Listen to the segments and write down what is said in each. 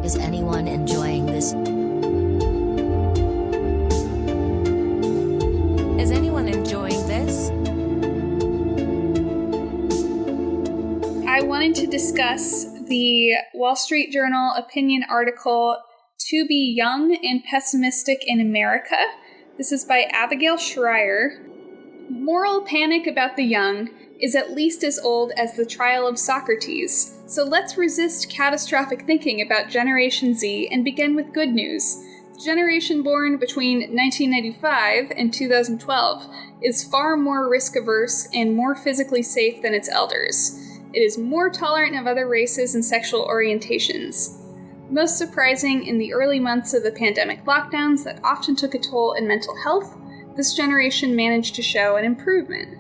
Is anyone enjoying this? Is anyone enjoying this? I wanted to discuss the Wall Street Journal opinion article, To Be Young and Pessimistic in America. This is by Abigail Shrier. Moral panic about the young is at least as old as the trial of Socrates, so let's resist catastrophic thinking about Generation Z and begin with good news. The generation born between 1995 and 2012 is far more risk-averse and more physically safe than its elders. It is more tolerant of other races and sexual orientations. Most surprising, in the early months of the pandemic lockdowns that often took a toll in mental health, this generation managed to show an improvement.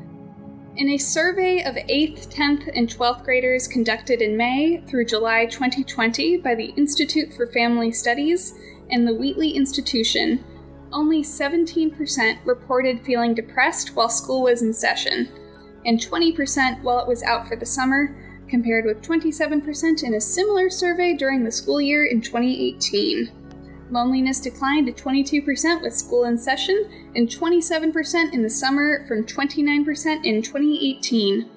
In a survey of 8th, 10th, and 12th graders conducted in May through July 2020 by the Institute for Family Studies and the Wheatley Institution, only 17% reported feeling depressed while school was in session, and 20% while it was out for the summer, compared with 27% in a similar survey during the school year in 2018. Loneliness declined to 22% with school in session and 27% in the summer from 29% in 2018.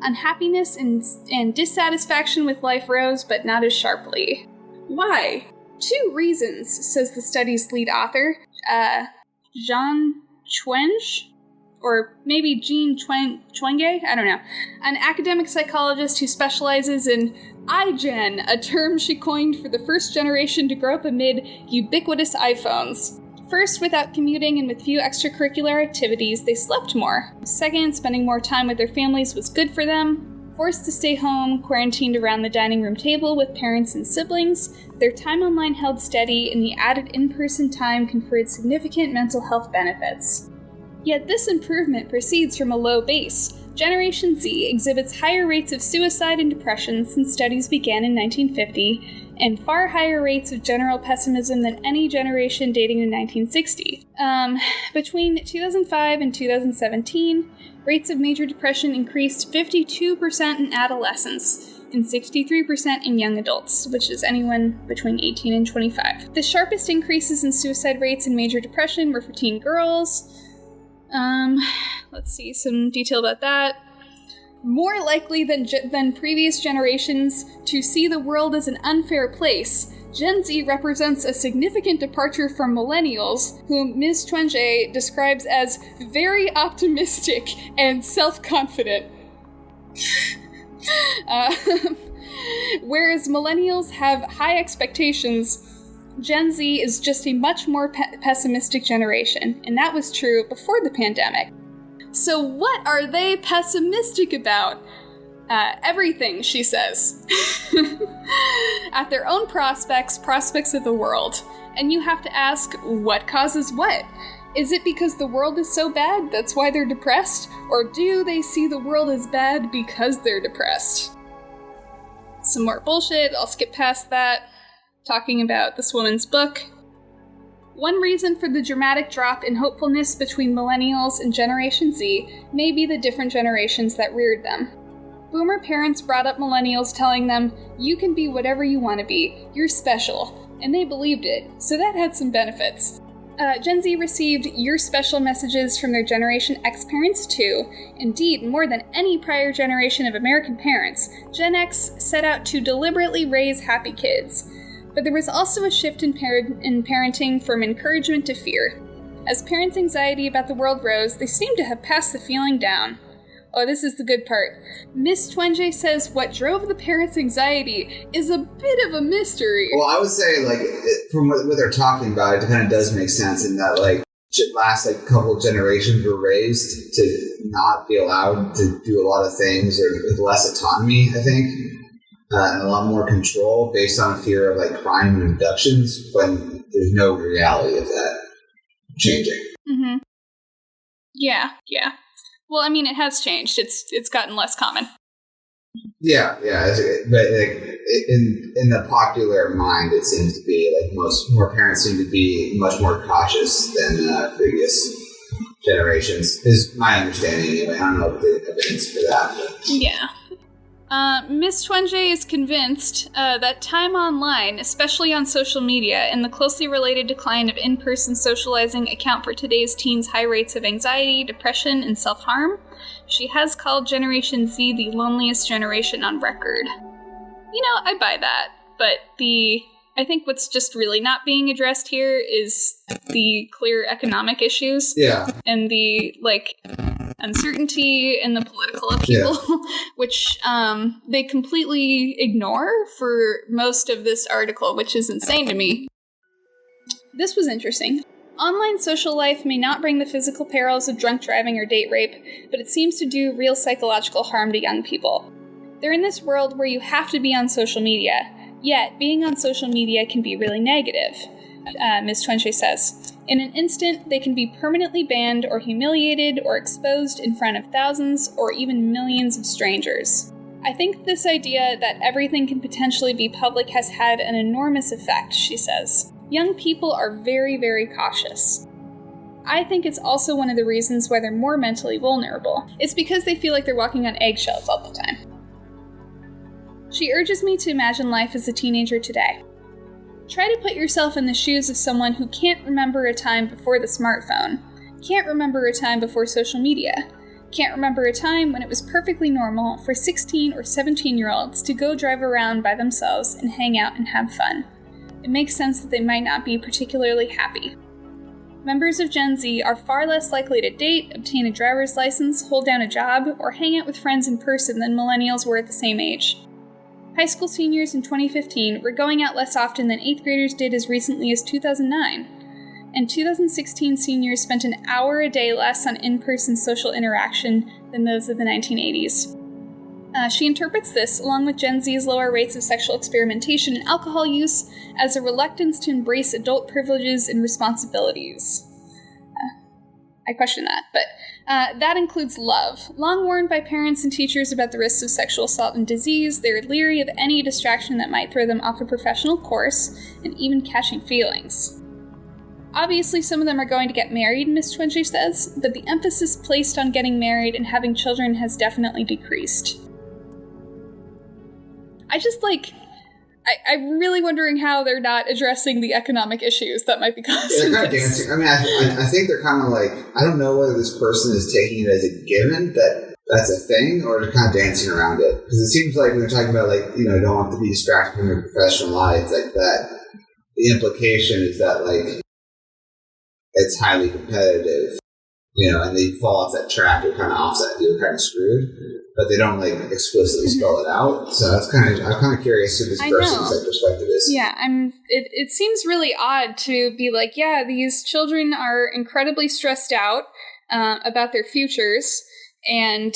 Unhappiness and dissatisfaction with life rose, but not as sharply. Why? 2 reasons, says the study's lead author, Jean Twenge, or maybe Jean Twenge, I don't know, an academic psychologist who specializes in iGen, a term she coined for the first generation to grow up amid ubiquitous iPhones. First, without commuting and with few extracurricular activities, they slept more. Second, spending more time with their families was good for them. Forced to stay home, quarantined around the dining room table with parents and siblings, their time online held steady, and the added in-person time conferred significant mental health benefits. Yet this improvement proceeds from a low base. Generation Z exhibits higher rates of suicide and depression since studies began in 1950, and far higher rates of general pessimism than any generation dating to 1960. Between 2005 and 2017, rates of major depression increased 52% in adolescents and 63% in young adults, which is anyone between 18 and 25. The sharpest increases in suicide rates and major depression were for teen girls. Let's see some detail about that. More likely than previous generations to see the world as an unfair place, Gen Z represents a significant departure from millennials, whom Ms. Twenge describes as very optimistic and self-confident. Whereas millennials have high expectations, Gen Z is just a much more pessimistic generation, and that was true before the pandemic. So what are they pessimistic about? Everything, she says. At their own prospects of the world. And you have to ask, what causes what? Is it because the world is so bad, that's why they're depressed? Or do they see the world as bad because they're depressed? Some more bullshit, I'll skip past that. Talking about this woman's book. One reason for the dramatic drop in hopefulness between millennials and Generation Z may be the different generations that reared them. Boomer parents brought up millennials telling them, you can be whatever you want to be, you're special, and they believed it, so that had some benefits. Gen Z received you're special messages from their Generation X parents too. Indeed, more than any prior generation of American parents, Gen X set out to deliberately raise happy kids. But there was also a shift in parenting from encouragement to fear. As parents' anxiety about the world rose, they seemed to have passed the feeling down. Oh, this is the good part. Miss Twenge says what drove the parents' anxiety is a bit of a mystery. Well, I would say, from what they're talking about, it kind of does make sense in that, last, couple generations were raised to not be allowed to do a lot of things or with less autonomy, I think. And a lot more control based on fear of crime and abductions, when there's no reality of that changing. Mm-hmm. Yeah. Well, I mean, it has changed. It's gotten less common. Yeah. But in the popular mind, it seems to be more parents seem to be much more cautious than previous generations. Is my understanding. Anyway, I don't know if there's evidence for that. But. Yeah. Miss Twenge is convinced that time online, especially on social media, and the closely related decline of in-person socializing account for today's teens' high rates of anxiety, depression, and self-harm. She has called Generation Z the loneliest generation on record. You know, I buy that, but I think what's just really not being addressed here is the clear economic issues. Yeah. And the, uncertainty and the political upheaval, which they completely ignore for most of this article, which is insane to me. This was interesting. Online social life may not bring the physical perils of drunk driving or date rape, but it seems to do real psychological harm to young people. They're in this world where you have to be on social media, yet being on social media can be really negative, Ms. Twenge says. In an instant, they can be permanently banned or humiliated or exposed in front of thousands or even millions of strangers. I think this idea that everything can potentially be public has had an enormous effect, she says. Young people are very, very cautious. I think it's also one of the reasons why they're more mentally vulnerable. It's because they feel like they're walking on eggshells all the time. She urges me to imagine life as a teenager today. Try to put yourself in the shoes of someone who can't remember a time before the smartphone, can't remember a time before social media, can't remember a time when it was perfectly normal for 16 or 17-year-olds to go drive around by themselves and hang out and have fun. It makes sense that they might not be particularly happy. Members of Gen Z are far less likely to date, obtain a driver's license, hold down a job, or hang out with friends in person than millennials were at the same age. High school seniors in 2015 were going out less often than 8th graders did as recently as 2009. And 2016 seniors spent an hour a day less on in-person social interaction than those of the 1980s. She interprets this, along with Gen Z's lower rates of sexual experimentation and alcohol use, as a reluctance to embrace adult privileges and responsibilities. I question that, but that includes love. Long warned by parents and teachers about the risks of sexual assault and disease, they're leery of any distraction that might throw them off a professional course, and even catching feelings. Obviously, some of them are going to get married, Ms. Twenge says, but the emphasis placed on getting married and having children has definitely decreased. I'm really wondering how they're not addressing the economic issues that might be causing they're kind of dancing. I mean, I think they're kind of like, I don't know whether this person is taking it as a given that that's a thing, or they're kind of dancing around it. Because it seems like when they're talking about, don't want to be distracted from their professional lives like that, the implication is that, it's highly competitive, and they fall off that track, they're kind of offset, you're kind of screwed. But they don't explicitly spell it out, so I'm kind of curious who this person's perspective is. Yeah, it seems really odd to be like, yeah, these children are incredibly stressed out about their futures and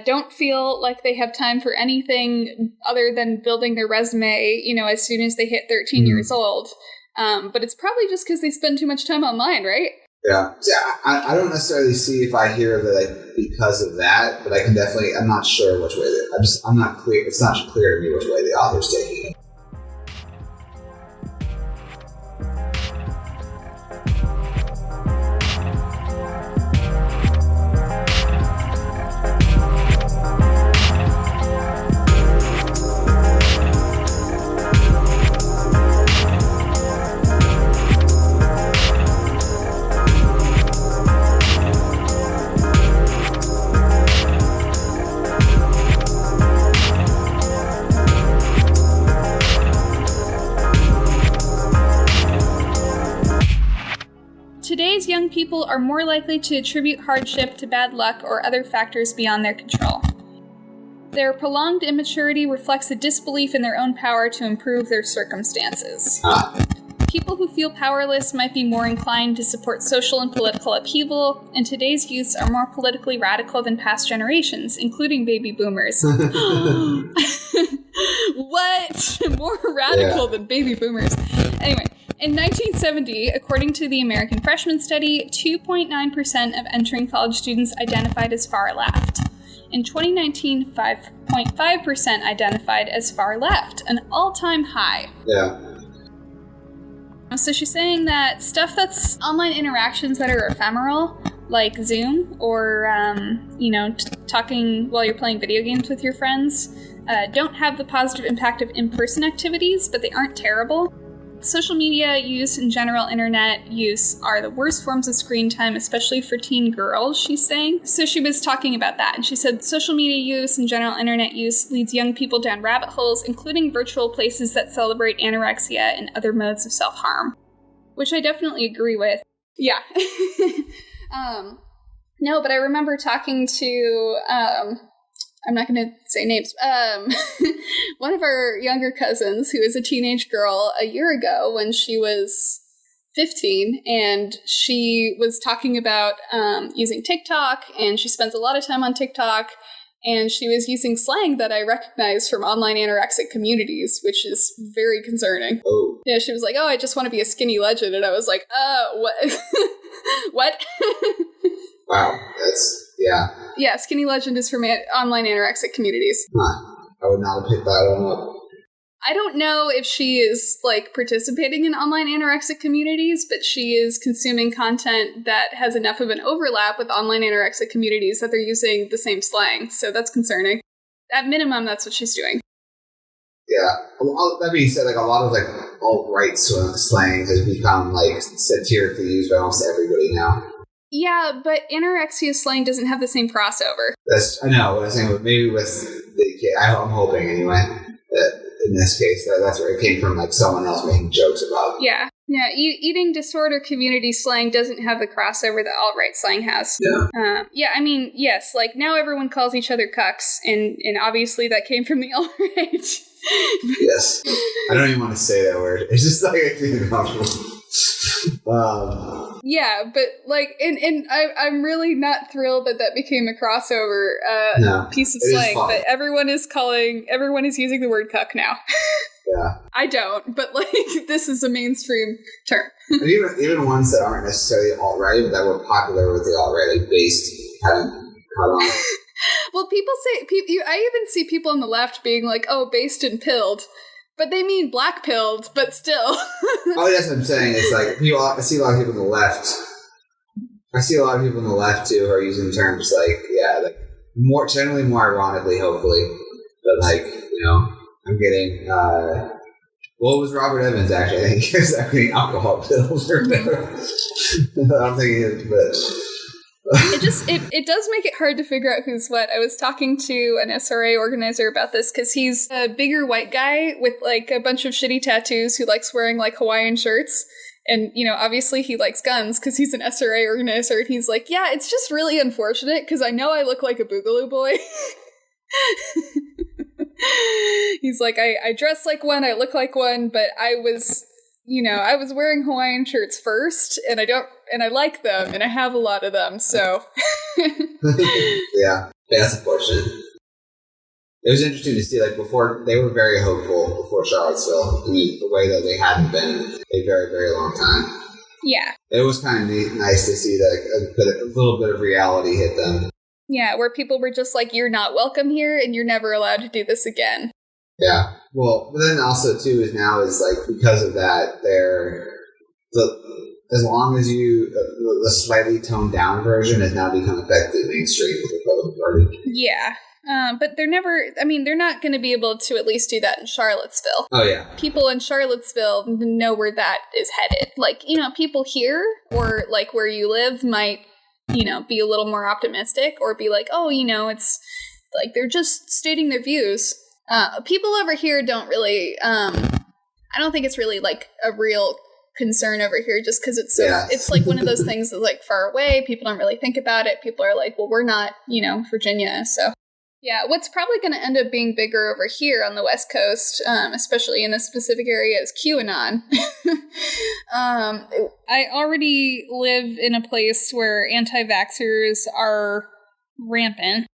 don't feel like they have time for anything other than building their resume, as soon as they hit 13 years old. But it's probably just because they spend too much time online, right? Yeah. See, I don't necessarily see if I hear that because of that, but I can definitely, I'm not sure which way I'm not clear. It's not clear to me which way the author's taking it. Today's young people are more likely to attribute hardship to bad luck or other factors beyond their control. Their prolonged immaturity reflects a disbelief in their own power to improve their circumstances. People who feel powerless might be more inclined to support social and political upheaval, and today's youths are more politically radical than past generations, including baby boomers. What? More radical than baby boomers. Anyway, in 1970, according to the American Freshman Study, 2.9% of entering college students identified as far left. In 2019, 5.5% identified as far left, an all-time high. Yeah. So she's saying that stuff that's online interactions that are ephemeral, like Zoom or, talking while you're playing video games with your friends, don't have the positive impact of in-person activities, but they aren't terrible. Social media use and general internet use are the worst forms of screen time, especially for teen girls, she's saying. So she was talking about that, and she said social media use and general internet use leads young people down rabbit holes, including virtual places that celebrate anorexia and other modes of self-harm, which I definitely agree with. Yeah. No, but I remember talking to, I'm not going to say names, one of our younger cousins who is a teenage girl a year ago when she was 15, and she was talking about using TikTok, and she spends a lot of time on TikTok, and she was using slang that I recognize from online anorexic communities, which is very concerning. Oh. Yeah, she was like, oh, I just want to be a skinny legend, and I was like, what? What? Wow, that's, yeah. Yeah, skinny legend is from online anorexic communities. Huh. I would not have picked that one up. I don't know if she is, like, participating in online anorexic communities, but she is consuming content that has enough of an overlap with online anorexic communities that they're using the same slang, so that's concerning. At minimum, that's what she's doing. Yeah. That being said, like, a lot of, like, alt-right slang has become, like, satirically used by almost everybody now. Yeah, but anorexia slang doesn't have the same crossover. I know what I'm saying, but maybe with the kid, I'm hoping anyway, that in this case, that's where it came from, like, someone else making jokes about. Yeah. Yeah, eating disorder community slang doesn't have the crossover that alt-right slang has. Yeah. Yeah, I mean, yes, like, now everyone calls each other cucks, and obviously that came from the alt-right. Yes. I don't even want to say that word. It's just, like, actually uncomfortable. Yeah, but like, and I'm really not thrilled that became a crossover piece of slang. But everyone is using the word cuck now. Yeah, I don't, but like, this is a mainstream term. And even ones that aren't necessarily alt-right, but that were popular with the alt-right, like based, haven't caught on. Well, people say I even see people on the left being like, "Oh, based and pilled." But they mean black pilled, but still. Oh, that's what I'm saying. It's like, I see a lot of people on the left. I see a lot of people on the left, too, who are using terms like, yeah, like, generally more ironically, hopefully. But, like, you know, I'm getting, well, it was Robert Evans, actually. I think he was getting alcohol pills or whatever. I'm thinking, but... It does make it hard to figure out who's what. I was talking to an SRA organizer about this because he's a bigger white guy with like a bunch of shitty tattoos who likes wearing like Hawaiian shirts. And, you know, obviously he likes guns because he's an SRA organizer. And he's like, yeah, it's just really unfortunate because I know I look like a Boogaloo boy. He's like, I dress like one, I look like one, but I was wearing Hawaiian shirts first, and I like them, and I have a lot of them, so. Yeah, that's unfortunate. It was interesting to see, like, before, they were very hopeful before Charlottesville, in the way that they hadn't been in a very, very long time. Yeah. It was kind of nice to see that a little bit of reality hit them. Yeah, where people were just like, you're not welcome here, and you're never allowed to do this again. Yeah. Well, but then also, too, is like, because of that, as long as the slightly toned down version has now become effectively mainstream with the Republican Party. Yeah. But they're not going to be able to at least do that in Charlottesville. Oh, yeah. People in Charlottesville know where that is headed. Like, you know, people here or like where you live might, you know, be a little more optimistic or be like, oh, you know, it's like they're just stating their views. People over here don't really, I don't think it's really like a real concern over here just because it's so, it's like one of those things that's like far away. People don't really think about it. People are like, well, we're not, you know, Virginia. So yeah, what's probably going to end up being bigger over here on the West Coast, especially in this specific area, is QAnon. I already live in a place where anti-vaxxers are rampant.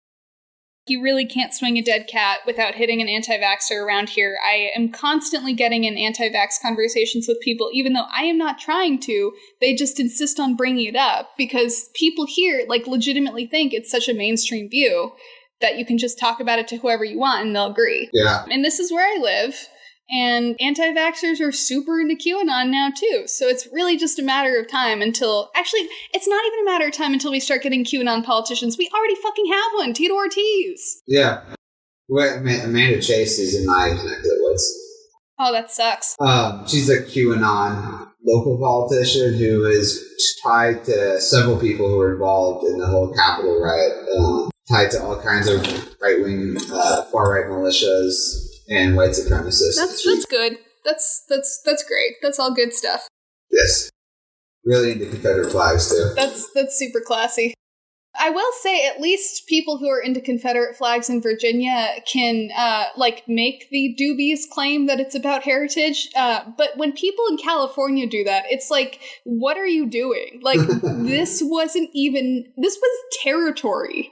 You really can't swing a dead cat without hitting an anti-vaxxer around here. I am constantly getting in anti-vax conversations with people, even though I am not trying to. They just insist on bringing it up because people here, like, legitimately think it's such a mainstream view that you can just talk about it to whoever you want and they'll agree. Yeah. And this is where I live. And anti-vaxxers are super into QAnon now, too. So it's really just a matter of time until... Actually, it's not even a matter of time until we start getting QAnon politicians. We already fucking have one, Tito Ortiz. Yeah. Well, Amanda Chase is in my neck of the woods. Oh, that sucks. She's a QAnon local politician who is tied to several people who were involved in the whole Capitol riot, tied to all kinds of right-wing, far-right militias and white supremacists. That's good. That's great. That's all good stuff. Yes. Really into Confederate flags, too. That's super classy. I will say, at least people who are into Confederate flags in Virginia can, make the dubious claim that it's about heritage. But when people in California do that, it's like, what are you doing? Like, this was territory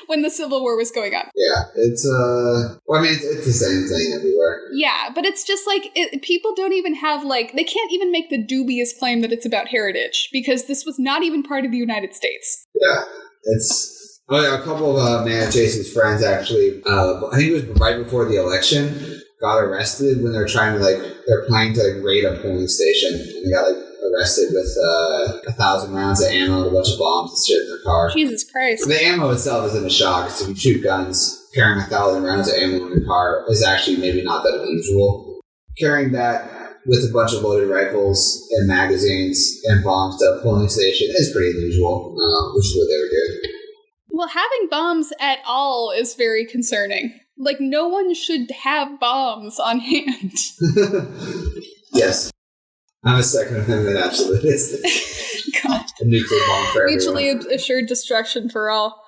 when the Civil War was going on. Yeah, it's it's the same thing everywhere. Yeah, but it's just like, people don't even have, they can't even make the dubious claim that it's about heritage, because this was not even part of the United States. Yeah, it's... a couple of Amanda Chase's friends, actually, I think it was right before the election, got arrested when they were trying to, they're planning to raid a polling station, and they got, arrested with 1,000 rounds of ammo and a bunch of bombs and shit in their car. Jesus Christ. The ammo itself isn't a shock. So if you shoot guns, carrying 1,000 rounds of ammo in your car is actually maybe not that unusual. Carrying that with a bunch of loaded rifles and magazines and bombs to a polling station is pretty unusual, which is what they were doing. Well, having bombs at all is very concerning. No one should have bombs on hand. Yes. I'm a Second Amendment absolutist. God. A nuclear bomb for everyone. Mutually assured destruction for all.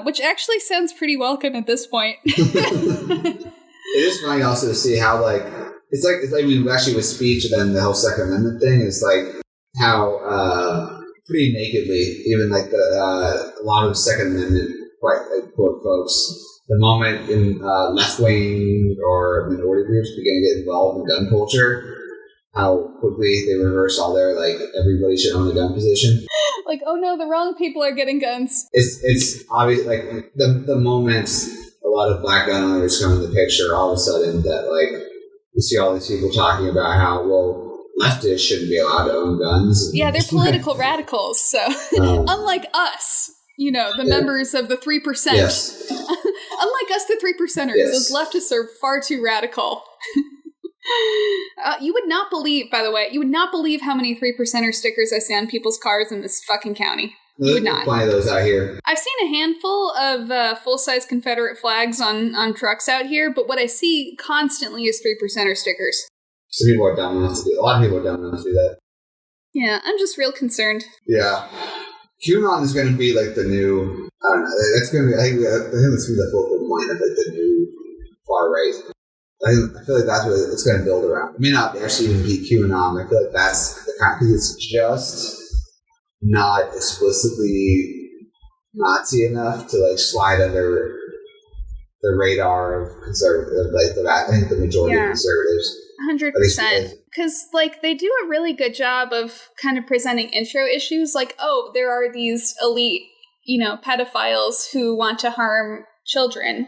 Which actually sounds pretty welcome at this point. It is funny also to see how, it's like actually with speech and then the whole Second Amendment thing is how pretty nakedly, even a lot of Second Amendment quote folks, the moment in left wing or minority groups begin to get involved in gun culture, how quickly they reverse all their everybody should own a gun position. Oh no, the wrong people are getting guns. It's obvious the moment a lot of black gun owners come in the picture, all of a sudden that you see all these people talking about how leftists shouldn't be allowed to own guns. Yeah, they're political radicals. So unlike us, the members of the 3%. Yes. Unlike us, the 3%ers, yes. Those leftists are far too radical. You would not believe, by the way, how many 3%er stickers I see on people's cars in this fucking county. You would not. Plenty of those out here. I've seen a handful of full-size Confederate flags on trucks out here, but what I see constantly is 3%er stickers. Some people are dumb enough to do. A lot of people are dumb enough to do that. Yeah, I'm just real concerned. Yeah. QAnon is going to be the new... I don't know. That's going to be... I think that's going to be the focal point of the new far right. I feel like that's what it's going to build around. It may not actually even be QAnon. I feel like that's the kind, because it's just not explicitly Nazi enough to slide under the radar of conservative, I think the majority of conservatives. 100%. Because they do a really good job of kind of presenting intro issues. There are these elite, pedophiles who want to harm children.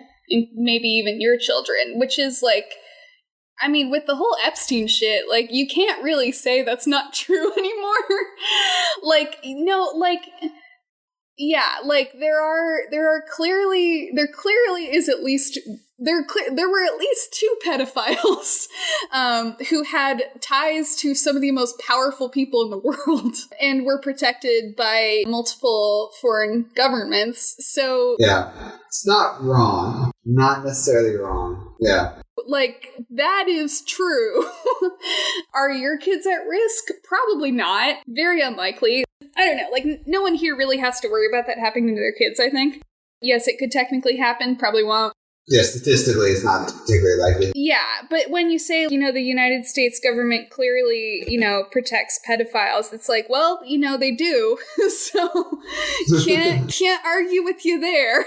Maybe even your children, which is with the whole Epstein shit, you can't really say that's not true anymore. There were at least two pedophiles who had ties to some of the most powerful people in the world and were protected by multiple foreign governments. So yeah, it's not wrong. Not necessarily wrong. Yeah. That is true. Are your kids at risk? Probably not. Very unlikely. I don't know. No one here really has to worry about that happening to their kids, I think. Yes, it could technically happen. Probably won't. Yeah, statistically, it's not particularly likely. Yeah, but when you say, the United States government clearly, protects pedophiles, it's they do. So, can't argue with you there.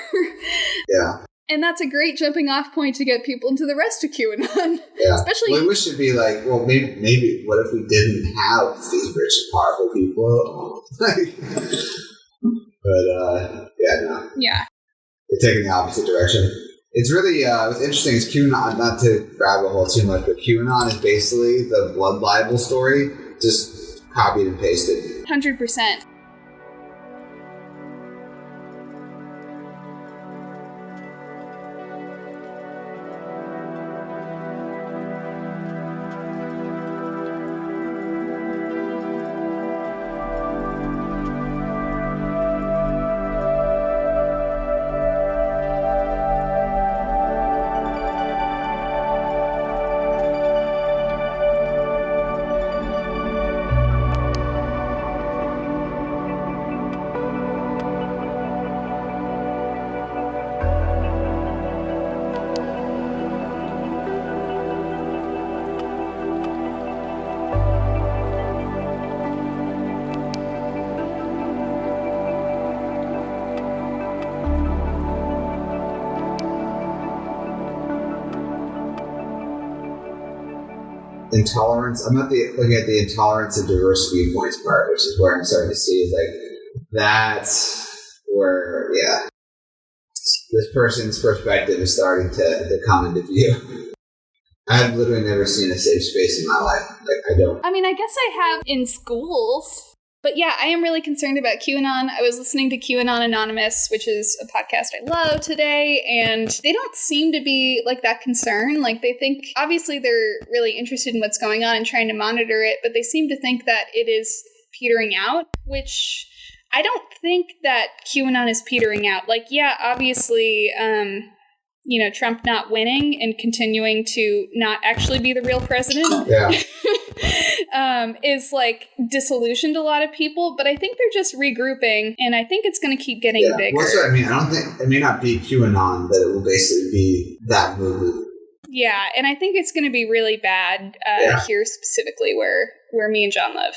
Yeah. And that's a great jumping off point to get people into the rest of QAnon. Yeah. Especially... we should be maybe what if we didn't have these rich and powerful people? But, yeah, no. Yeah. They're taking the opposite direction. It's really, what's interesting is QAnon, not to grab a hole too much, but QAnon is basically the blood libel story, just copied and pasted. 100%. intolerance. I'm not looking at the intolerance of diverse viewpoints part, which is where I'm starting to see is like that's where this person's perspective is starting to come into view. I've literally never seen a safe space in my life. Like, I don't. I mean, I guess I have in schools. But yeah, I am really concerned about QAnon. I was listening to QAnon Anonymous, which is a podcast I love today, and they don't seem to be like that concerned. Like they think, obviously they're really interested in what's going on and trying to monitor it, but they seem to think that it is petering out, which I don't think that QAnon is petering out. Like, yeah, obviously, Trump not winning and continuing to not actually be the real president is like disillusioned a lot of people, but I think they're just regrouping, and I think it's going to keep getting bigger. Well, that's what I mean. I don't think it may not be QAnon, but it will basically be that movement. Yeah, and I think it's going to be really bad here specifically where me and John live,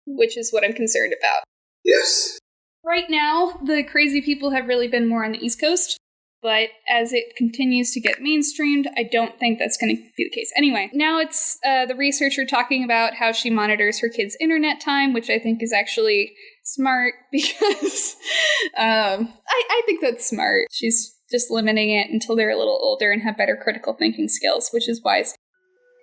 which is what I'm concerned about. Yes. Right now, the crazy people have really been more on the East Coast. But as it continues to get mainstreamed, I don't think that's going to be the case. Anyway, now it's the researcher talking about how she monitors her kids' internet time, which I think is actually smart because I think that's smart. She's just limiting it until they're a little older and have better critical thinking skills, which is wise.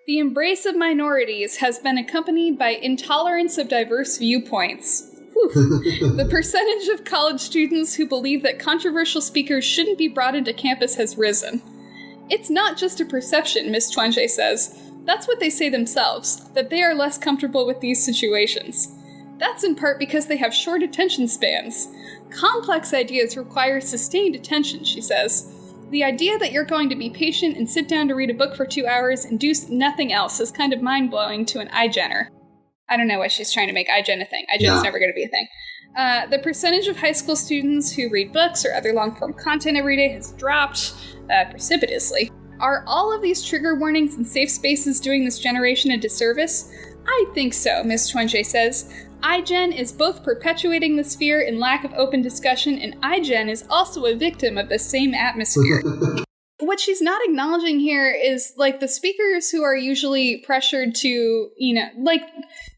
The embrace of minorities has been accompanied by intolerance of diverse viewpoints. The percentage of college students who believe that controversial speakers shouldn't be brought into campus has risen. It's not just a perception, Ms. Twenge says. That's what they say themselves, that they are less comfortable with these situations. That's in part because they have short attention spans. Complex ideas require sustained attention, she says. The idea that you're going to be patient and sit down to read a book for 2 hours and do nothing else is kind of mind-blowing to an iGenner. I don't know why she's trying to make iGen a thing. iGen's never going to be a thing. The percentage of high school students who read books or other long-form content every day has dropped precipitously. Are all of these trigger warnings and safe spaces doing this generation a disservice? I think so, Ms. Twenge says. iGen is both perpetuating this fear and lack of open discussion, and iGen is also a victim of the same atmosphere. What she's not acknowledging here is, like, the speakers who are usually pressured to, like,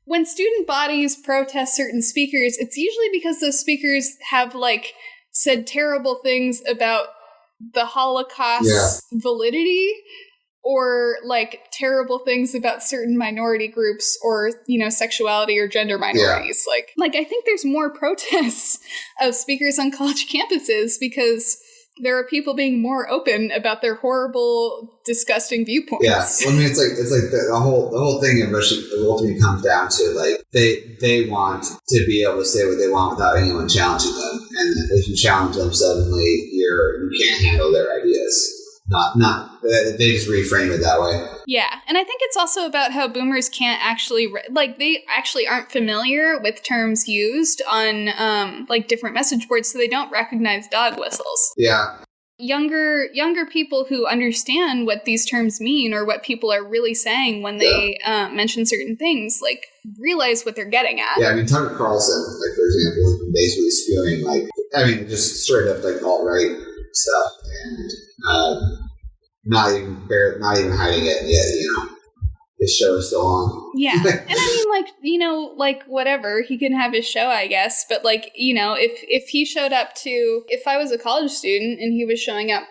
when student bodies protest certain speakers, it's usually because those speakers have, like, said terrible things about the Holocaust's validity, or, like, terrible things about certain minority groups or, sexuality or gender minorities. Like, I think there's more protests of speakers on college campuses because there are people being more open about their horrible, disgusting viewpoints. Yeah, well, I mean, it's like the whole thing ultimately comes down to like they want to be able to say what they want without anyone challenging them, and if you challenge them suddenly, you can't handle their ideas. Not they just reframe it that way. Yeah, and I think it's also about how boomers can't actually they actually aren't familiar with terms used on different message boards, so they don't recognize dog whistles. Yeah. Younger people who understand what these terms mean or what people are really saying when they mention certain things, like, realize what they're getting at. Yeah, I mean, Tucker Carlson, like, for example, has been basically spewing, just straight up, like, alt-right stuff, and not even hiding it yet, his show is still on. Yeah. And I mean, whatever, he can have his show, I guess, but if he showed up if I was a college student and he was showing up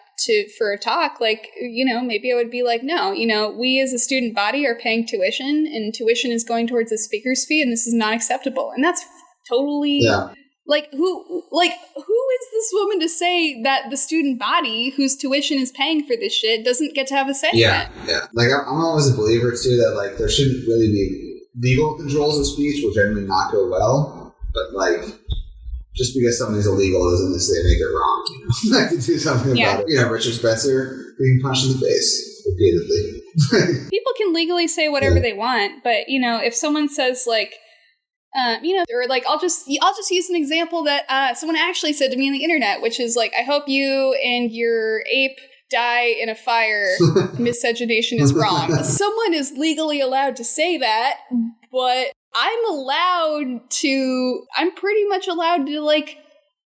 for a talk, maybe I would be like, no, we as a student body are paying tuition, and tuition is going towards the speaker's fee, and this is not acceptable. And that's totally who is this woman to say that the student body whose tuition is paying for this shit doesn't get to have a say in it? Yeah. Like, I'm always a believer, too, that, like, there shouldn't really be legal controls of speech, which generally not go well, but, like, just because something's illegal doesn't necessarily make it wrong, Like, to do something about it. Richard Spencer being punched in the face repeatedly. People can legally say whatever they want, but, if someone says, like, or like, I'll just use an example that someone actually said to me on the internet, which is like, I hope you and your ape die in a fire. Miscegenation is wrong. Someone is legally allowed to say that, but I'm pretty much allowed to, like,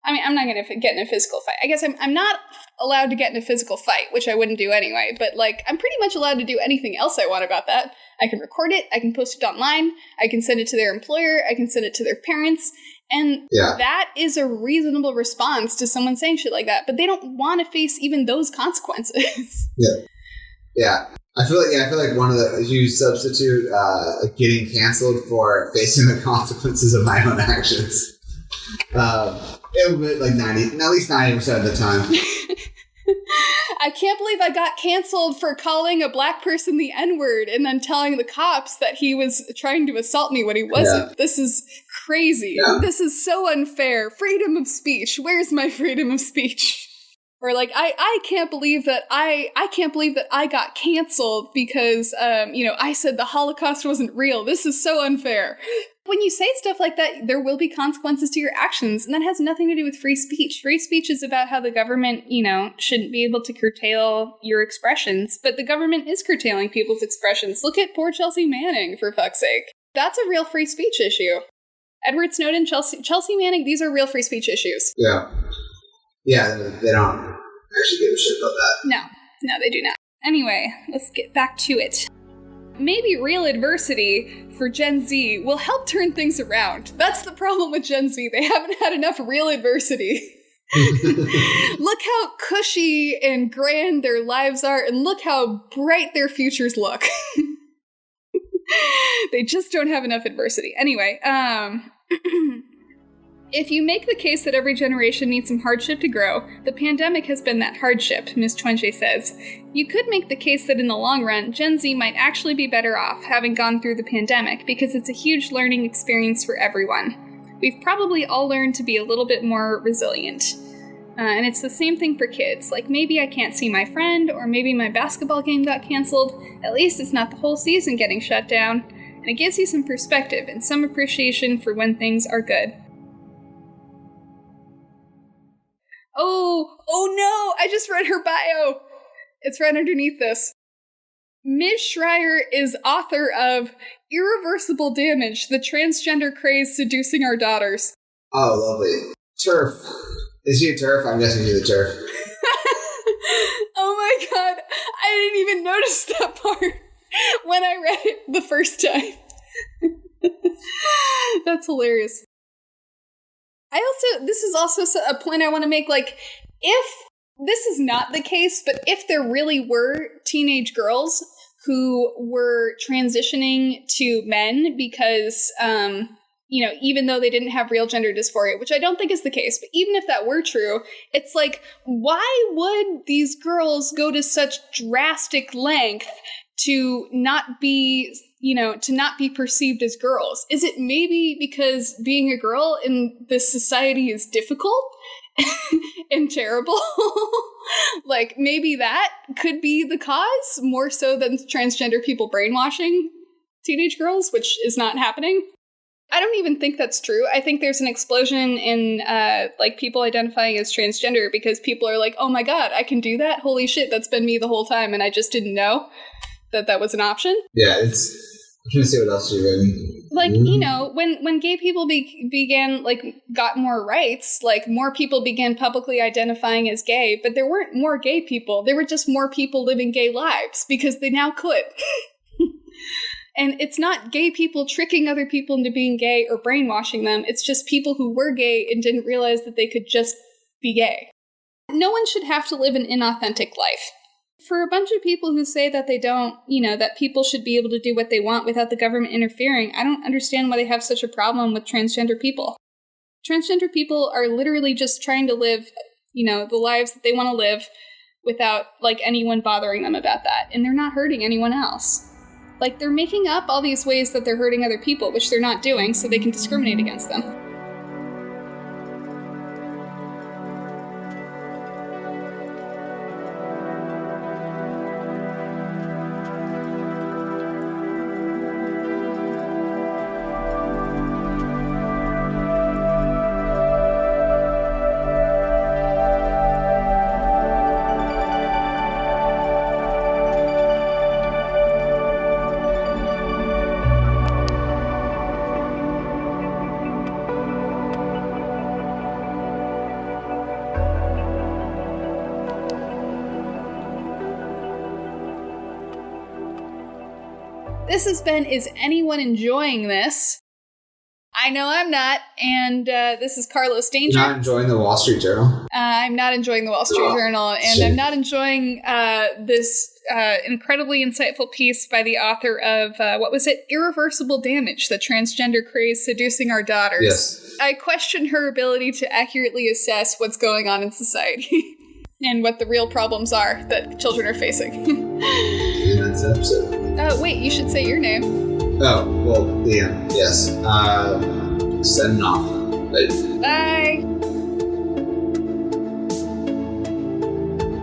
I mean, I'm not going to get in a physical fight. I guess I'm not allowed to get in a physical fight, which I wouldn't do anyway, but, like, I'm pretty much allowed to do anything else I want about that. I can record it, I can post it online, I can send it to their employer, I can send it to their parents, and that is a reasonable response to someone saying shit like that, but they don't want to face even those consequences. Yeah. I feel like one of the, you substitute getting canceled for facing the consequences of my own actions. It'll be like at least 90% of the time. I can't believe I got canceled for calling a black person the N-word and then telling the cops that he was trying to assault me when he wasn't. Yeah. This is crazy. Yeah. This is so unfair. Freedom of speech. Where's my freedom of speech? Or like, I can't believe that I got canceled because, I said the Holocaust wasn't real. This is so unfair. When you say stuff like that, there will be consequences to your actions, and that has nothing to do with free speech. Free speech is about how the government, shouldn't be able to curtail your expressions, but the government is curtailing people's expressions. Look at poor Chelsea Manning, for fuck's sake. That's a real free speech issue. Edward Snowden, Chelsea Manning, these are real free speech issues. Yeah. Yeah, they don't actually give a shit about that. No, they do not. Anyway, let's get back to it. Maybe real adversity for Gen Z will help turn things around. That's the problem with Gen Z. They haven't had enough real adversity. Look how cushy and grand their lives are, and look how bright their futures look. They just don't have enough adversity. Anyway, if you make the case that every generation needs some hardship to grow, the pandemic has been that hardship, Ms. Chuenche says. You could make the case that in the long run, Gen Z might actually be better off having gone through the pandemic because it's a huge learning experience for everyone. We've probably all learned to be a little bit more resilient. And it's the same thing for kids. Like, maybe I can't see my friend, or maybe my basketball game got canceled. At least it's not the whole season getting shut down. And it gives you some perspective and some appreciation for when things are good. Oh no, I just read her bio. It's right underneath this. Ms. Shrier is author of Irreversible Damage, The Transgender Craze Seducing Our Daughters. Oh, lovely. TERF. Is she a TERF? I'm guessing she's a TERF. Oh my god, I didn't even notice that part when I read it the first time. That's hilarious. This is also a point I want to make, like, if this is not the case, but if there really were teenage girls who were transitioning to men because, even though they didn't have real gender dysphoria, which I don't think is the case, but even if that were true, it's like, why would these girls go to such drastic length to not be perceived as girls? Is it maybe because being a girl in this society is difficult and terrible? Like, maybe that could be the cause, more so than transgender people brainwashing teenage girls, which is not happening. I don't even think that's true. I think there's an explosion in people identifying as transgender because people are like, oh my god, I can do that? Holy shit, that's been me the whole time and I just didn't know that was an option. Yeah, I'm trying to see what else you've written. Like, when gay people began, got more rights, more people began publicly identifying as gay, but there weren't more gay people. There were just more people living gay lives because they now could. And it's not gay people tricking other people into being gay or brainwashing them. It's just people who were gay and didn't realize that they could just be gay. No one should have to live an inauthentic life. For a bunch of people who say that they don't, that people should be able to do what they want without the government interfering, I don't understand why they have such a problem with transgender people. Transgender people are literally just trying to live, the lives that they want to live without, anyone bothering them about that. And they're not hurting anyone else. They're making up all these ways that they're hurting other people, which they're not doing, so they can discriminate against them. This has been Is Anyone Enjoying This? I know I'm not, and this is Carlos Danger. You're not enjoying the Wall Street Journal? I'm not enjoying the Wall Street Journal, and shit. I'm not enjoying this incredibly insightful piece by the author of, Irreversible Damage, the transgender craze seducing our daughters. Yes. I question her ability to accurately assess what's going on in society and what the real problems are that children are facing. In this episode. Wait, you should say your name. Oh, well, Liam, yes. Sending off. Bye.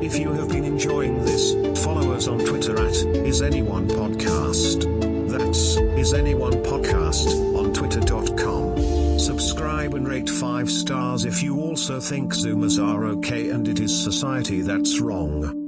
If you have been enjoying this, follow us on Twitter at IsAnyonePodcast. That's IsAnyonePodcast on Twitter.com. Subscribe and rate 5 stars if you also think Zoomers are okay and it is society that's wrong.